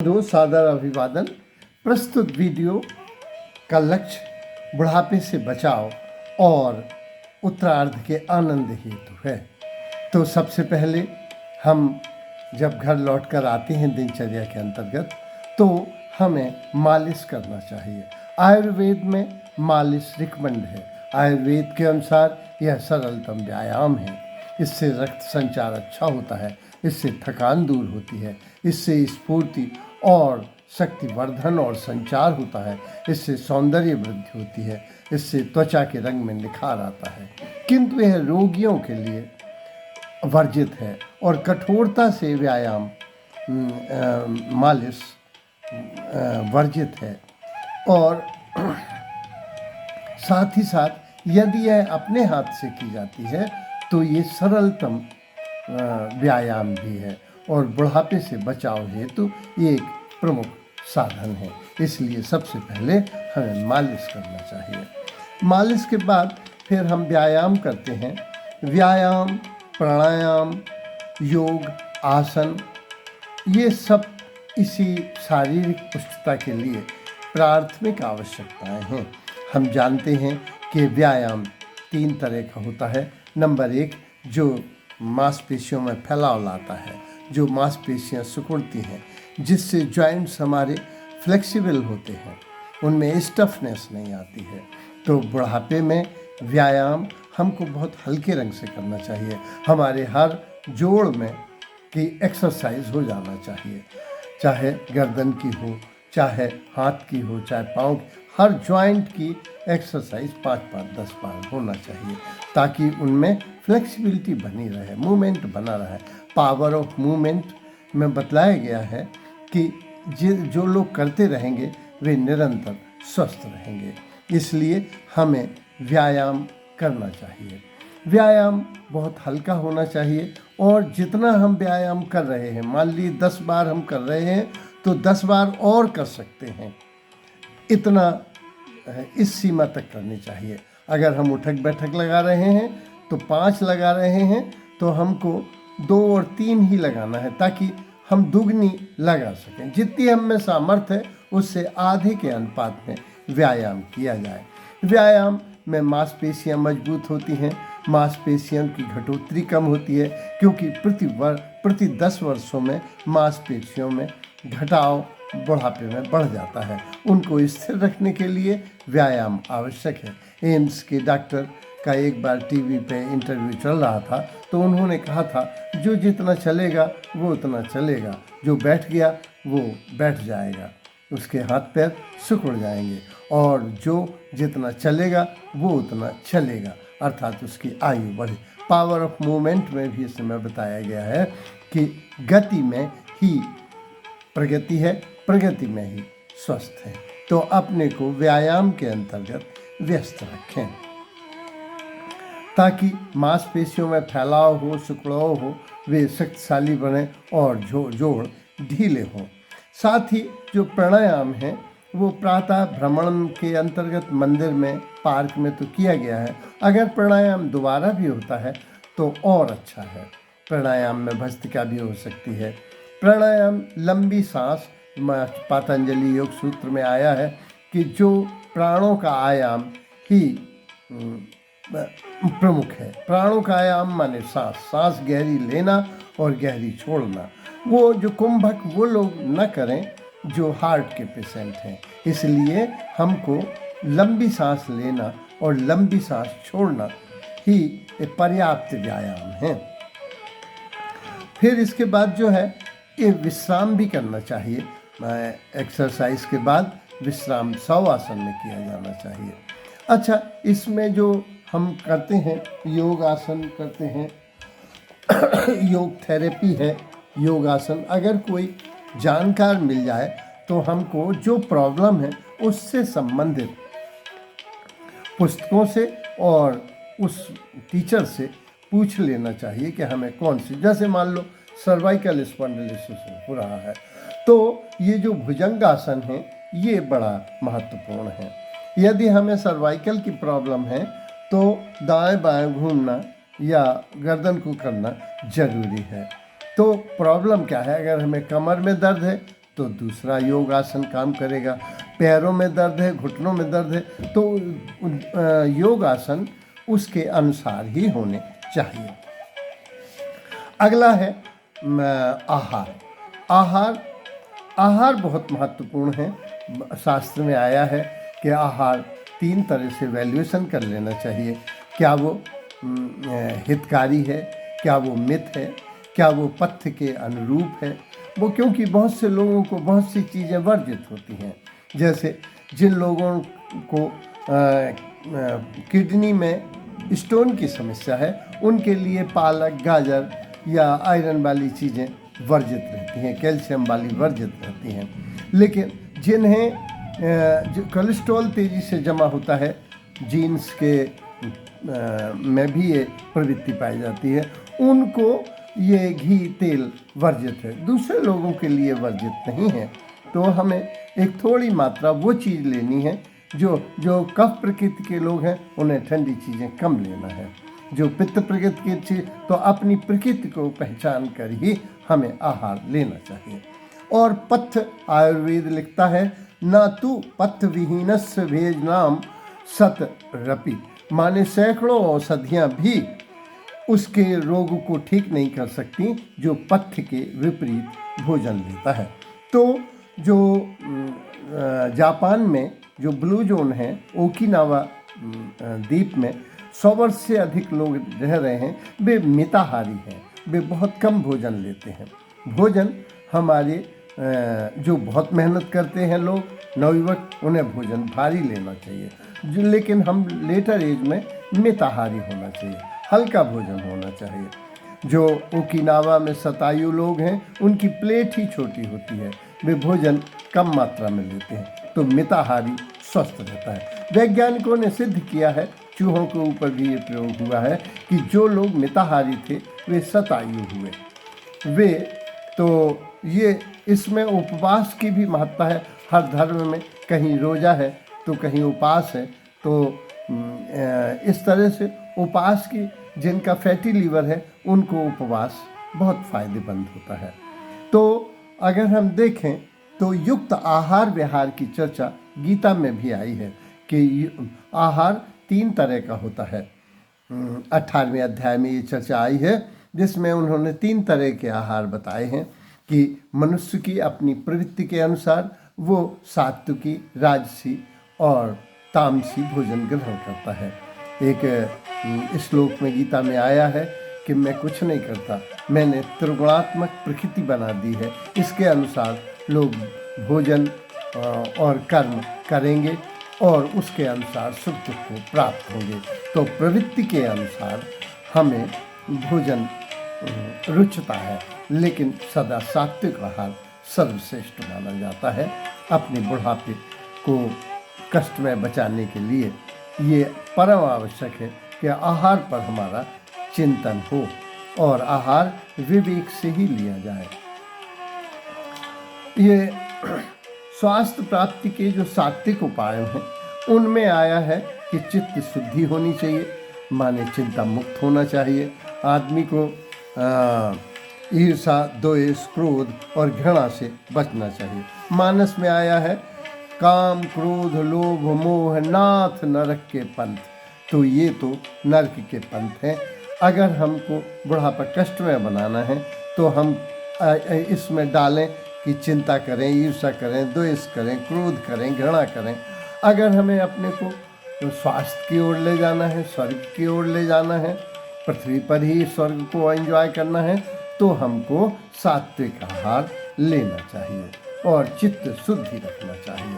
दो सादर अभिवादन। प्रस्तुत वीडियो का लक्ष्य बुढ़ापे से बचाव और उत्तरार्ध के आनंद हेतु है। तो सबसे पहले हम जब घर लौटकर आते हैं दिनचर्या के अंतर्गत तो हमें मालिश करना चाहिए। आयुर्वेद में मालिश रिकमेंड है। आयुर्वेद के अनुसार यह सरलतम व्यायाम है। इससे रक्त संचार अच्छा होता है, इससे थकान दूर होती है, इससे स्फूर्ति और शक्तिवर्धन और संचार होता है, इससे सौंदर्य वृद्धि होती है, इससे त्वचा के रंग में निखार आता है। किंतु यह रोगियों के लिए वर्जित है और कठोरता से व्यायाम मालिश वर्जित है। और साथ ही साथ यदि यह अपने हाथ से की जाती है तो ये सरलतम व्यायाम भी है और बुढ़ापे से बचाव हेतु ये एक प्रमुख साधन है। इसलिए सबसे पहले हमें मालिश करना चाहिए। मालिश के बाद फिर हम व्यायाम करते हैं। व्यायाम, प्राणायाम, योग, आसन, ये सब इसी शारीरिक पुष्टता के लिए प्राथमिक आवश्यकताएं हैं। हम जानते हैं कि व्यायाम 3 तरह का होता है। नंबर 1, जो मांसपेशियों में फैलाव लाता है, जो मांसपेशियां सिकुड़ती हैं, जिससे जॉइंट्स हमारे फ्लेक्सिबल होते हैं, उनमें स्टफनेस नहीं आती है। तो बुढ़ापे में व्यायाम हमको बहुत हल्के रंग से करना चाहिए। हमारे हर जोड़ में की एक्सरसाइज हो जाना चाहिए, चाहे गर्दन की हो, चाहे हाथ की हो, चाहे पाँव की, हर जॉइंट की एक्सरसाइज 5-5, 10 बार होना चाहिए ताकि उनमें फ्लेक्सिबिलिटी बनी रहे, मूवमेंट बना रहे। पावर ऑफ मूवमेंट में बतलाया गया है कि जो लोग करते रहेंगे वे निरंतर स्वस्थ रहेंगे। इसलिए हमें व्यायाम करना चाहिए। व्यायाम बहुत हल्का होना चाहिए और जितना हम व्यायाम कर रहे हैं, मान ली 10 बार हम कर रहे हैं तो 10 बार और कर सकते हैं, इतना इस सीमा तक करनी चाहिए। अगर हम उठक बैठक लगा रहे हैं तो 5 लगा रहे हैं तो हमको 2 और 3 ही लगाना है ताकि हम दुगनी लगा सकें। जितनी हम में सामर्थ्य है उससे आधे के अनुपात में व्यायाम किया जाए। व्यायाम में मांसपेशियां मजबूत होती हैं, मांसपेशियों की घटोत्तरी कम होती है, क्योंकि प्रति 10 वर्षों में मांसपेशियों में घटाव बुढ़ापे में बढ़ जाता है। उनको स्थिर रखने के लिए व्यायाम आवश्यक है। एम्स के डॉक्टर का एक बार टीवी पे इंटरव्यू चल रहा था तो उन्होंने कहा था, जो जितना चलेगा वो उतना चलेगा, जो बैठ गया वो बैठ जाएगा, उसके हाथ पैर सिकुड़ जाएंगे, और जो जितना चलेगा वो उतना चलेगा, अर्थात उसकी आयु बढ़े। पावर ऑफ मूवमेंट में भी इस समय बताया गया है कि गति में ही प्रगति है, प्रगति में ही स्वस्थ है। तो अपने को व्यायाम के अंतर्गत व्यस्त रखें ताकि मांसपेशियों में फैलाव हो, सिकुड़ाव हो, वे शक्तिशाली बने और जोड़ ढीले हों। साथ ही जो प्राणायाम है वो प्रातः भ्रमण के अंतर्गत मंदिर में, पार्क में तो किया गया है। अगर प्राणायाम दोबारा भी होता है तो और अच्छा है। प्राणायाम में भस्त्रिका भी हो सकती है। प्राणायाम लंबी सांस, पतंजलि योग सूत्र में आया है कि जो प्राणों का आयाम ही प्रमुख है। प्राणों का आयाम माने सांस गहरी लेना और गहरी छोड़ना। वो जो कुंभक वो लोग न करें जो हार्ट के पेशेंट हैं। इसलिए हमको लंबी सांस लेना और लंबी सांस छोड़ना ही एक पर्याप्त व्यायाम है। फिर इसके बाद जो है ये विश्राम भी करना चाहिए। एक्सरसाइज के बाद विश्राम शवासन में किया जाना चाहिए। अच्छा, इसमें जो हम करते हैं, योग आसन करते हैं, योग थेरेपी है, योगासन, अगर कोई जानकार मिल जाए तो हमको जो प्रॉब्लम है उससे संबंधित पुस्तकों से और उस टीचर से पूछ लेना चाहिए कि हमें कौन सी, जैसे मान लो सर्वाइकल स्पॉन्डिलोसिस हो रहा है तो ये जो भुजंगासन है ये बड़ा महत्वपूर्ण है। यदि हमें सर्वाइकल की प्रॉब्लम है तो दाएं बाएं घूमना या गर्दन को करना जरूरी है। तो प्रॉब्लम क्या है, अगर हमें कमर में दर्द है तो दूसरा योग आसन काम करेगा। पैरों में दर्द है, घुटनों में दर्द है, तो योग आसन उसके अनुसार ही होने चाहिए। अगला है आहार। आहार बहुत महत्वपूर्ण है। शास्त्र में आया है कि आहार 3 तरह से वैल्यूएशन कर लेना चाहिए। क्या वो हितकारी है, क्या वो मित है, क्या वो पथ्य के अनुरूप है। वो क्योंकि बहुत से लोगों को बहुत सी चीज़ें वर्जित होती हैं। जैसे जिन लोगों को किडनी में स्टोन की समस्या है, उनके लिए पालक, गाजर या आयरन वाली चीज़ें वर्जित रहती हैं, कैल्शियम वाली वर्जित रहती हैं। लेकिन जिन्हें जो कोलेस्ट्रॉल तेज़ी से जमा होता है, जीन्स के में भी ये प्रवृत्ति पाई जाती है, उनको ये घी तेल वर्जित है। दूसरे लोगों के लिए वर्जित नहीं है। तो हमें एक थोड़ी मात्रा वो चीज़ लेनी है। जो कफ प्रकृति के लोग हैं, उन्हें ठंडी चीज़ें कम लेना है। जो पित्त प्रकृति की चीज़, तो अपनी प्रकृति को पहचान कर ही हमें आहार लेना चाहिए। और पथ्य, आयुर्वेद लिखता है, न तु पथ्य विहीनस्य भेजनाम सत रपि, माने सैकड़ों औषधियाँ भी उसके रोग को ठीक नहीं कर सकती जो पथ्य के विपरीत भोजन लेता है। तो जो जापान में जो ब्लू जोन है, ओकिनावा द्वीप में 100 वर्ष से अधिक लोग रह रहे हैं, वे मिताहारी हैं। वे बहुत कम भोजन लेते हैं। भोजन हमारे जो बहुत मेहनत करते हैं लोग, नवयुवक, उन्हें भोजन भारी लेना चाहिए। लेकिन हम लेटर एज में मिताहारी होना चाहिए, हल्का भोजन होना चाहिए। जो ओकिनावा में शतायु लोग हैं, उनकी प्लेट ही छोटी होती है, वे भोजन कम मात्रा में लेते हैं, तो मिताहारी स्वस्थ रहता है। वैज्ञानिकों ने सिद्ध किया है, चूहों के ऊपर भी ये प्रयोग हुआ है, कि जो लोग मिताहारी थे वे शतायु हुए। वे तो ये इसमें उपवास की भी महत्ता है। हर धर्म में कहीं रोजा है तो कहीं उपवास है। तो इस तरह से उपवास की, जिनका फैटी लीवर है, उनको उपवास बहुत फायदेमंद होता है। तो अगर हम देखें तो युक्त आहार विहार की चर्चा गीता में भी आई है कि आहार 3 तरह का होता है। 18वें अध्याय में ये चर्चा आई है, जिसमें उन्होंने 3 तरह के आहार बताए हैं कि मनुष्य की अपनी प्रवृत्ति के अनुसार वो सात्विकी, राजसी और तामसी भोजन ग्रहण करता है। एक श्लोक में गीता में आया है कि मैं कुछ नहीं करता, मैंने त्रिगुणात्मक प्रकृति बना दी है, इसके अनुसार लोग भोजन और कर्म करेंगे और उसके अनुसार सुख दुख को प्राप्त होंगे। तो प्रवृत्ति के अनुसार हमें भोजन रुचता है, लेकिन सदा सात्विक आहार सर्वश्रेष्ठ माना जाता है। अपने बुढ़ापे को कष्ट में बचाने के लिए ये परम आवश्यक है कि आहार पर हमारा चिंतन हो और आहार विवेक से ही लिया जाए। ये स्वास्थ्य प्राप्ति के जो सात्विक उपाय हैं, उनमें आया है कि चित्त शुद्धि होनी चाहिए, माने चिंता मुक्त होना चाहिए। आदमी को ईर्षा, द्वेष, क्रोध और घृणा से बचना चाहिए। मानस में आया है, काम, क्रोध, लोभ, मोह नाथ नरक के पंथ। तो ये तो नरक के पंथ हैं। अगर हमको बुढ़ापा कष्ट में बनाना है तो हम इसमें डालें कि चिंता करें, ईर्षा करें, द्वेष करें, क्रोध करें, घृणा करें। अगर हमें अपने को स्वास्थ्य की ओर ले जाना है, स्वर्ग की ओर ले जाना है, पृथ्वी पर ही स्वर्ग को एंजॉय करना है, तो हमको सात्विक आहार लेना चाहिए और चित्त शुद्धि रखना चाहिए।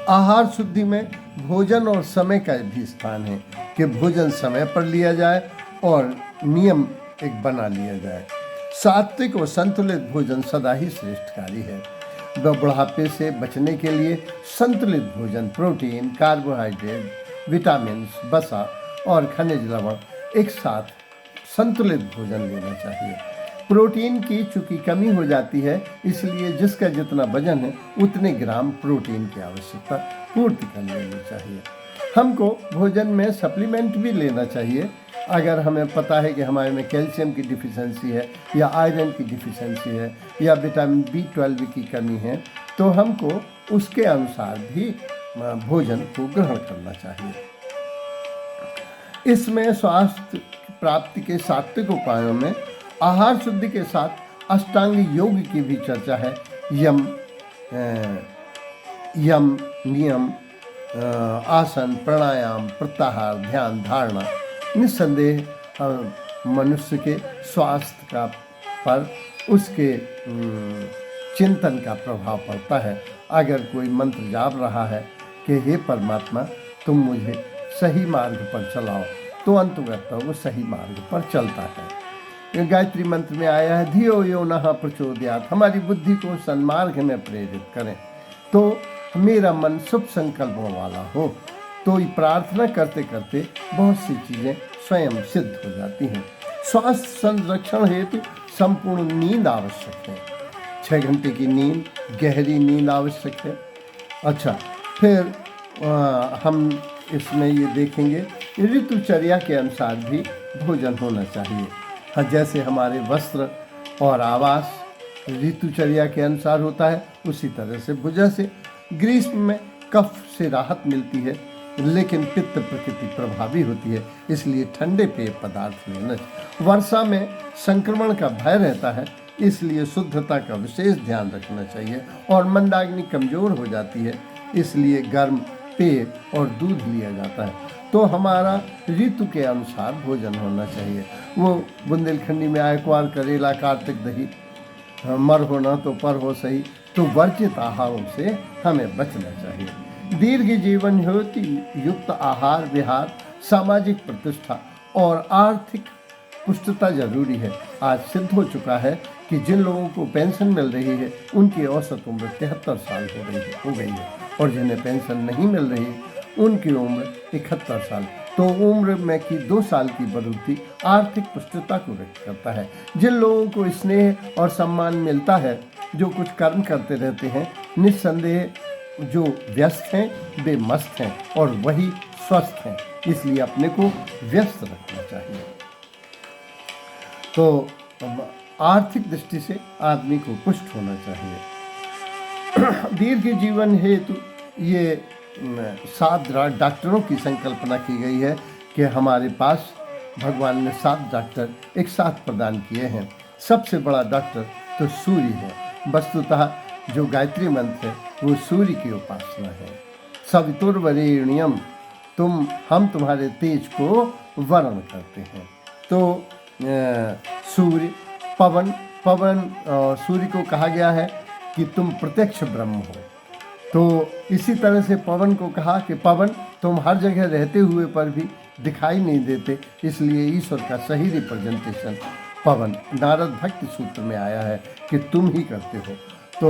आहार शुद्धि में भोजन और समय का भी स्थान है कि भोजन समय पर लिया जाए और नियम एक बना लिया जाए। सात्विक और संतुलित भोजन सदा ही श्रेष्ठकारी है। बुढ़ापे से बचने के लिए संतुलित भोजन, प्रोटीन, कार्बोहाइड्रेट, विटामिन, वसा और खनिज लवण एक साथ संतुलित भोजन लेना चाहिए। प्रोटीन की चूंकि कमी हो जाती है, इसलिए जिसका जितना वजन है उतने ग्राम प्रोटीन की आवश्यकता पूर्ति कर लेनी चाहिए। हमको भोजन में सप्लीमेंट भी लेना चाहिए। अगर हमें पता है कि हमारे में कैल्शियम की डिफिशेंसी है या आयरन की डिफिशेंसी है या विटामिन B12 की कमी है, तो हमको उसके अनुसार भी भोजन को ग्रहण करना चाहिए। इसमें स्वास्थ्य प्राप्ति के सात्विक उपायों में आहार शुद्धि के साथ अष्टांग योग की भी चर्चा है। यम नियम, आसन, प्राणायाम, प्रत्याहार, ध्यान, धारणा निस्संदेह मनुष्य के स्वास्थ्य का पर उसके चिंतन का प्रभाव पड़ता है। अगर कोई मंत्र जाप रहा है कि हे परमात्मा तुम मुझे सही मार्ग पर चलाओ, तो अंततः वो सही मार्ग पर चलता है। गायत्री मंत्र में आया है धियो यो नः प्रचोदयात्, हमारी बुद्धि को सन्मार्ग में प्रेरित करें, तो मेरा मन शुभ संकल्पों वाला हो। तो ये प्रार्थना करते करते बहुत सी चीज़ें स्वयं सिद्ध हो जाती हैं। स्वास्थ्य संरक्षण हेतु संपूर्ण नींद आवश्यक है। 6 घंटे की नींद, गहरी नींद आवश्यक है। अच्छा, फिर हम इसमें ये देखेंगे ऋतुचर्या के अनुसार भी भोजन होना चाहिए। हाँ, जैसे हमारे वस्त्र और आवास ऋतुचर्या के अनुसार होता है, उसी तरह से भुजा से ग्रीष्म में कफ से राहत मिलती है, लेकिन पित्त प्रकृति प्रभावी होती है, इसलिए ठंडे पेय पदार्थ लेना चाहिए। वर्षा में संक्रमण का भय रहता है, इसलिए शुद्धता का विशेष ध्यान रखना चाहिए। और मंदाग्नि कमजोर हो जाती है, इसलिए गर्म पेय और दूध लिया जाता है। तो हमारा ऋतु के अनुसार भोजन होना चाहिए। वो बुंदेलखंडी में आय क्वार, करेला, कार्तिक दही, मर हो न तो पर हो सही, तो वर्जित आहारों से हमें बचना चाहिए। दीर्घ जीवन हेतु युक्त आहार विहार, सामाजिक प्रतिष्ठा और आर्थिक पुष्टता जरूरी है। आज सिद्ध हो चुका है कि जिन लोगों को पेंशन मिल रही है उनकी औसत उम्र 73 साल हो गई है, और जिन्हें पेंशन नहीं मिल रही उनकी उम्र 71 साल। तो उम्र में की 2 साल की बढ़ोतरी आर्थिक पुष्टता को व्यक्त करता है। जिन लोगों को स्नेह और सम्मान मिलता है, जो कुछ कर्म करते रहते हैं, निस्संदेह जो व्यस्त हैं वे मस्त हैं और वही स्वस्थ हैं, इसलिए अपने को व्यस्त रखना चाहिए। तो आर्थिक दृष्टि से आदमी को पुष्ट होना चाहिए। दीर्घ जीवन हेतु ये 7 डॉक्टरों की संकल्पना की गई है कि हमारे पास भगवान ने 7 डॉक्टर एक साथ प्रदान किए हैं। सबसे बड़ा डॉक्टर तो सूर्य है। वस्तुतः जो गायत्री मंत्र है वो सूर्य की उपासना है। सवितुर्वरेण्यम, हम तुम्हारे तेज को वर्ण करते हैं। तो सूर्य, पवन सूर्य को कहा गया है कि तुम प्रत्यक्ष ब्रह्म हो। तो इसी तरह से पवन को कहा कि पवन तुम हर जगह रहते हुए पर भी दिखाई नहीं देते, इसलिए ईश्वर का सही रिप्रेजेंटेशन पवन नारद भक्ति सूत्र में आया है कि तुम ही करते हो। तो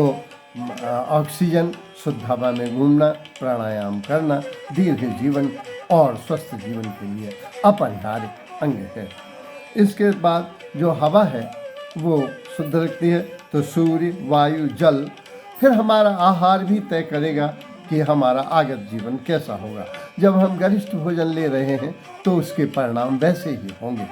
ऑक्सीजन, शुद्ध हवा में घूमना, प्राणायाम करना दीर्घ जीवन और स्वस्थ जीवन के लिए अपरिहार्य अंग है। इसके बाद जो हवा है वो शुद्ध रखती है। तो सूर्य, वायु, जल, फिर हमारा आहार भी तय करेगा कि हमारा आगत जीवन कैसा होगा। जब हम गरिष्ठ भोजन ले रहे हैं तो उसके परिणाम वैसे ही होंगे।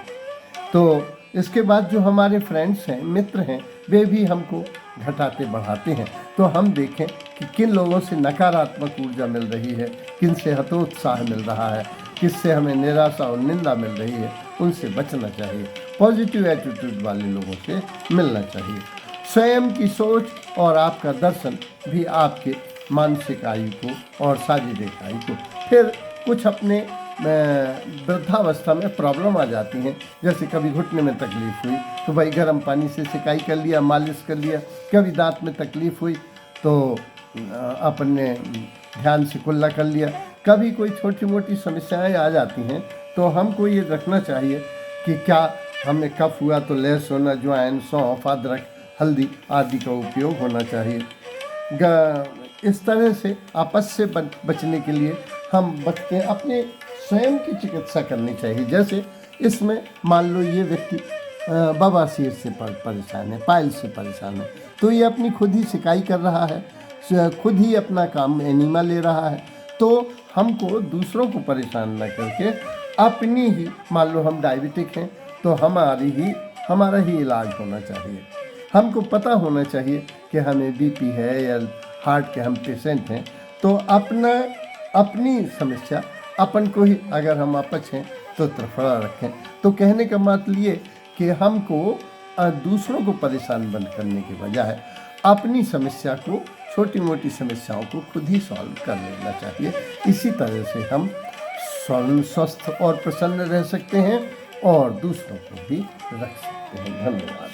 तो इसके बाद जो हमारे फ्रेंड्स हैं, मित्र हैं, वे भी हमको घटाते बढ़ाते हैं। तो हम देखें कि किन लोगों से नकारात्मक ऊर्जा मिल रही है, किन से हतोत्साह मिल रहा है, किससे हमें निराशा और निंदा मिल रही है, उनसे बचना चाहिए। पॉजिटिव एटीट्यूड वाले लोगों से मिलना चाहिए। स्वयं की सोच और आपका दर्शन भी आपके मानसिक आयु को और शारीरिक आयु को, फिर कुछ अपने वृद्धावस्था में प्रॉब्लम आ जाती हैं। जैसे कभी घुटने में तकलीफ हुई तो भाई गर्म पानी से सिकाई कर लिया, मालिश कर लिया। कभी दांत में तकलीफ हुई तो अपने ध्यान से कुल्ला कर लिया। कभी कोई छोटी मोटी समस्याएं आ जाती हैं तो हमको ये रखना चाहिए कि क्या हमें कफ हुआ तो लहसुन, अजवाइन, सौंफ, अदरक, हल्दी आदि का उपयोग होना चाहिए। इस तरह से आपस से बचने के लिए हम बचते हैं, अपने स्वयं की चिकित्सा करनी चाहिए। जैसे इसमें मान लो ये व्यक्ति बवासीर से परेशान है, पाइल से परेशान है, तो ये अपनी खुद ही सिकाई कर रहा है, खुद ही अपना काम एनीमा ले रहा है। तो हमको दूसरों को परेशान न करके अपनी ही, मान लो हम डायबिटिक हैं तो हमारा ही इलाज होना चाहिए। हमको पता होना चाहिए कि हमें बीपी है या हार्ट के हम पेशेंट हैं, तो अपनी समस्या अपन को ही, अगर हम अपच हैं तो तरफड़ा रखें। तो कहने का मतलब ये कि हमको दूसरों को परेशान बंद करने के बजाय अपनी समस्या को, छोटी मोटी समस्याओं को खुद ही सॉल्व कर लेना चाहिए। इसी तरह से हम स्वस्थ और प्रसन्न रह सकते हैं और दूसरों को भी रख सकते हैं। धन्यवाद।